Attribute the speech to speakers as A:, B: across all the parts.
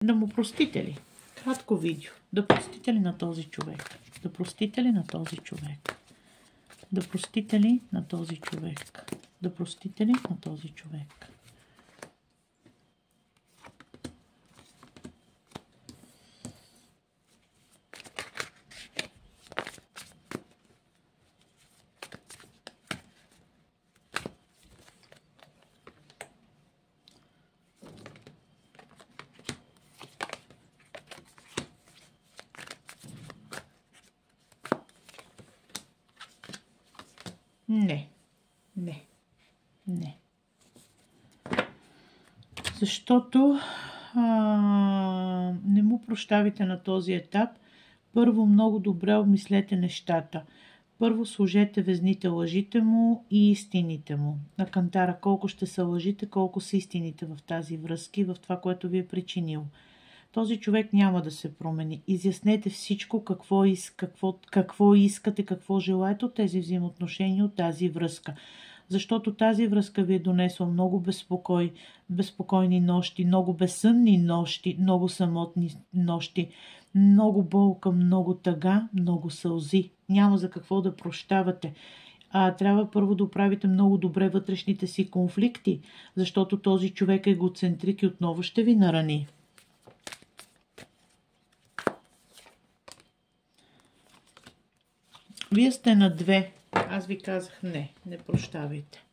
A: Да му простите ли? Кратко видео. Да простите ли на този човек? Да простите ли на този човек? Да простите ли на този човек? Да простите ли на този човек? Не. Не. Не. Защото не му прощавайте на този етап. Първо много добре обмислете нещата. Първо сложете везните лъжите му и истините му. На кантара колко ще са лъжите, колко са истините в тази връзка и в това, което ви е причинил. Този човек няма да се промени. Изяснете всичко, какво искате, какво желаете от тези взаимоотношения, от тази връзка. Защото тази връзка ви е донесла много безпокойни нощи, много безсънни нощи, много самотни нощи, много болка, много тъга, много сълзи. Няма за какво да прощавате. Трябва първо да оправите много добре вътрешните си конфликти, защото този човек е егоцентрик и отново ще ви нарани. Вие сте на две. Аз ви казах не прощавайте.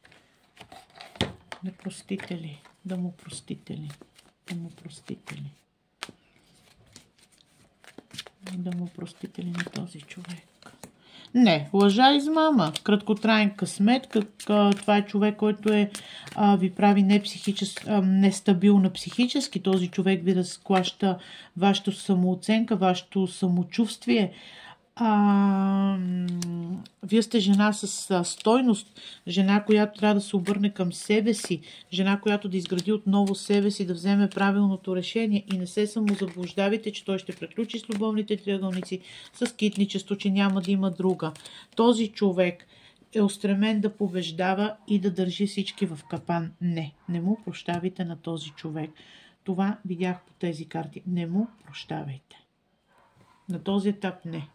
A: Не простите ли? Да му простите ли? Да му простите ли? Да му простите ли на този човек? Не, лъжа, измама, краткотраен късмет, това е човек, който ви прави нестабилна психически. Този човек ви разклаща вашата самооценка, вашето самочувствие. Вие сте жена с стойност, жена, която трябва да се обърне към себе си, жена, която да изгради отново себе си, да вземе правилното решение и не се самозаблуждавайте, че той ще приключи с любовните триъгълници, с китничество, че няма да има друга. Този човек е устремен да побеждава и да държи всички в капан. Не му прощавайте на този човек. Това видях по тези карти. Не му прощавайте. На този етап не.